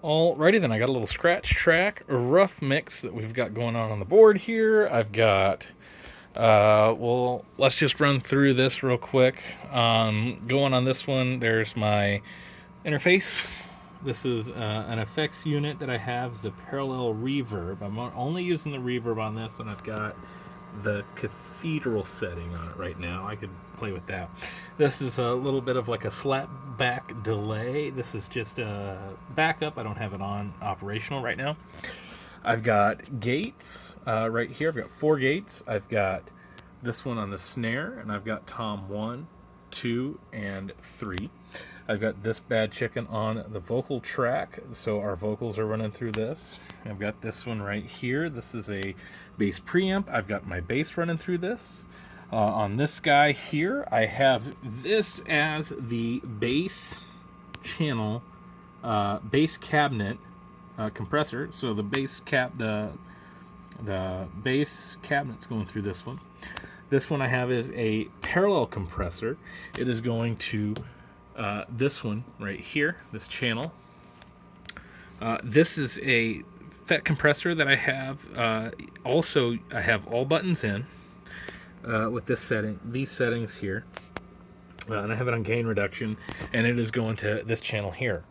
Alrighty then, I got a little scratch track, a rough mix that we've got going on the board here. I've got, well, let's just run through this real quick. Going on this one, there's my interface. This is an effects unit that I have, the parallel reverb. I'm only using the reverb on this, and I've got the cathedral setting on it right now. I could play with that. This is a little bit of like a slap back delay. This is just a backup. I don't have it on operational right now. I've got gates right here. I've got 4 gates. I've got this one on the snare, and I've got tom 1, 2, and 3. I've got this bad chicken on the vocal track, so our vocals are running through this. I've got this one right here. This is a bass preamp. I've got my bass running through this. On this guy here, I have this as the bass channel, bass cabinet compressor. So the bass the bass cabinet's going through this one. This one I have is a parallel compressor. It is going to this one right here, this channel. This is a FET compressor that I have. Also, I have all buttons in with this setting, these settings here, and I have it on gain reduction, and it is going to this channel here.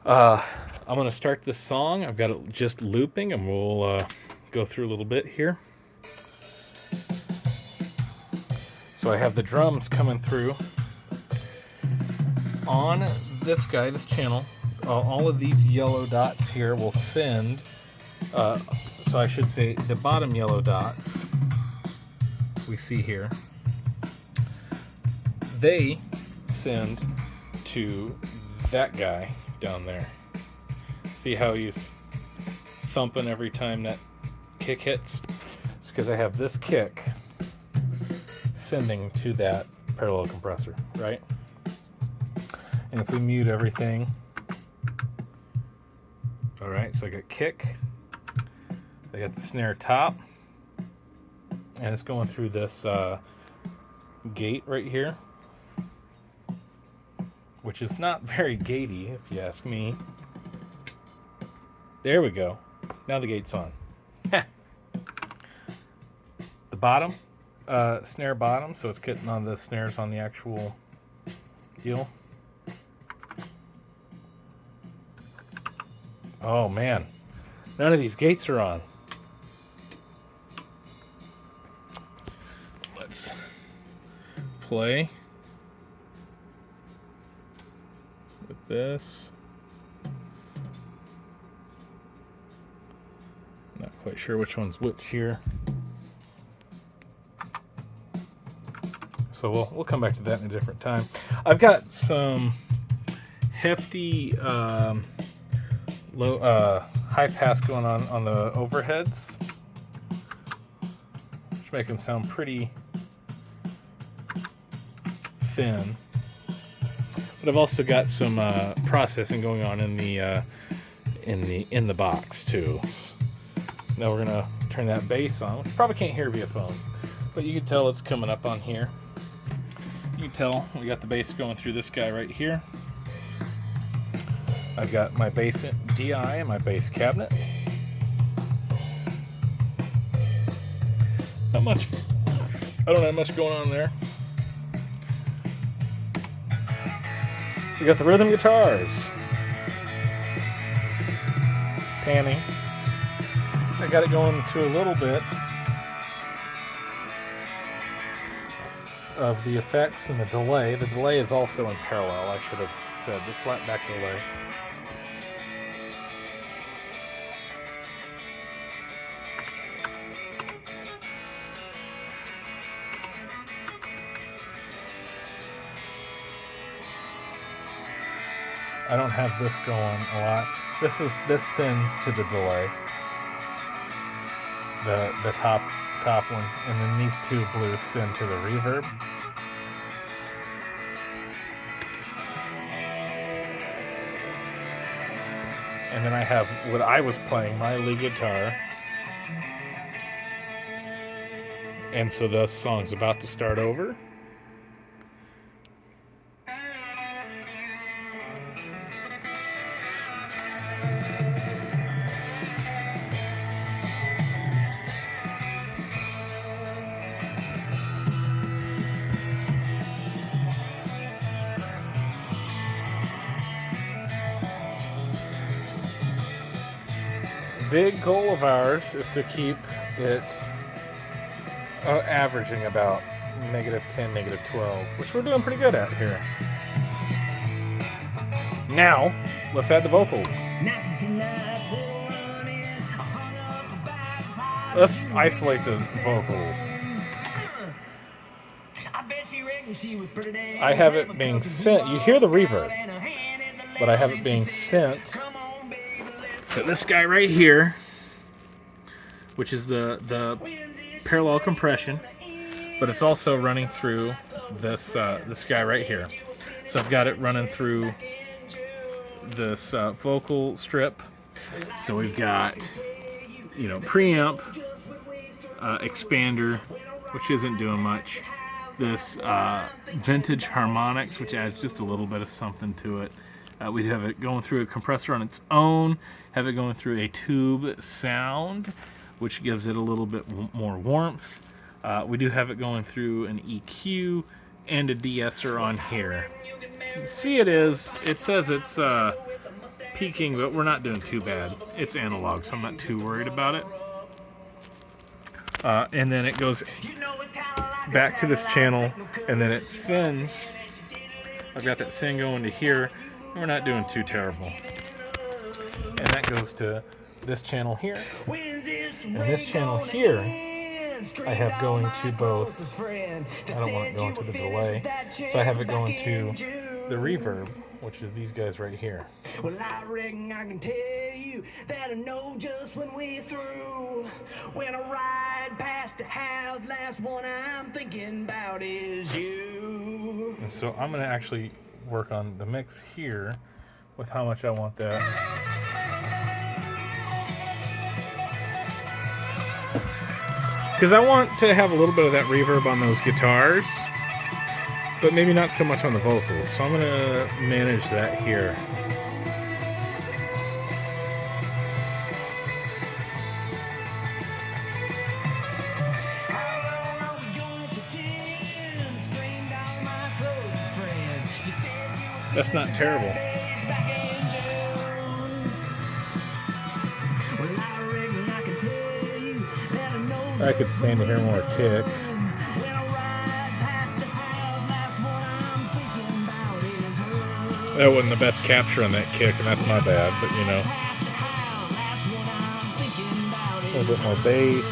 I'm going to start this song. I've got it just looping, and we'll go through a little bit here. So I have the drums coming through on this guy, this channel. All of these yellow dots here will send, so I should say the bottom yellow dots we see here, they send to that guy down there. See how he's thumping every time that kick hits? It's because I have this kick sending to that parallel compressor, right? And if we mute everything, all right, so I got kick, I got the snare top, and it's going through this gate right here, which is not very gatey, if you ask me. There we go. Now the gate's on. The bottom, snare bottom, so it's getting on the snares on the actual deal. Oh man, none of these gates are on. Let's play with this. Not quite sure which one's which here. So we'll come back to that in a different time. I've got some hefty low high pass going on the overheads, which make them sound pretty thin. But I've also got some processing going on in the box too. Now we're gonna turn that bass on, which you probably can't hear via phone, but you can tell it's coming up on here. You can tell we got the bass going through this guy right here. I've got my bass DI and my bass cabinet. Not much. I don't have much going on there. We got the rhythm guitars. Panning. I got it going to a little bit of the effects and the delay. The delay is also in parallel, I should have said. The slap back delay. I don't have this going a lot. This sends to the delay. The top one, and then these 2 blues send to the reverb. And then I have what I was playing, my lead guitar. And so the song's about to start over. big goal of ours is to keep it averaging about -10, -12, which we're doing pretty good at here. Now, let's add the vocals. Let's isolate the vocals. I have it being sent. You hear the reverb, but I have it being sent to this guy right here, which is the parallel compression, but it's also running through this guy right here. So I've got it running through this vocal strip. So we've got, preamp, expander, which isn't doing much. This vintage harmonics, which adds just a little bit of something to it. We have it going through a compressor on its own, have it going through a tube sound, which gives it a little bit more warmth. We do have it going through an EQ and a de-esser on here. See, it says it's peaking, but we're not doing too bad. It's analog, so I'm not too worried about it. And then it goes back to this channel, and then it sends. I've got that send going to here, and we're not doing too terrible. And that goes to this channel here. And this channel here, I have going to both. I don't want it going to the delay, so I have it going to the reverb, which is these guys right here. Well, I reckon I can tell you that I know just when we're through. When I ride past the house, last one I'm thinking about is you. And so I'm going to actually work on the mix here with how much I want that. Because I want to have a little bit of that reverb on those guitars, but maybe not so much on the vocals. So I'm going to manage that here. That's not terrible. I could stand to hear more kick. That wasn't the best capture on that kick, and that's my bad, but a little bit more bass.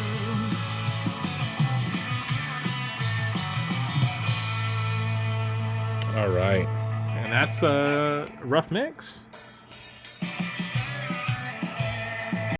All right, and that's a rough mix.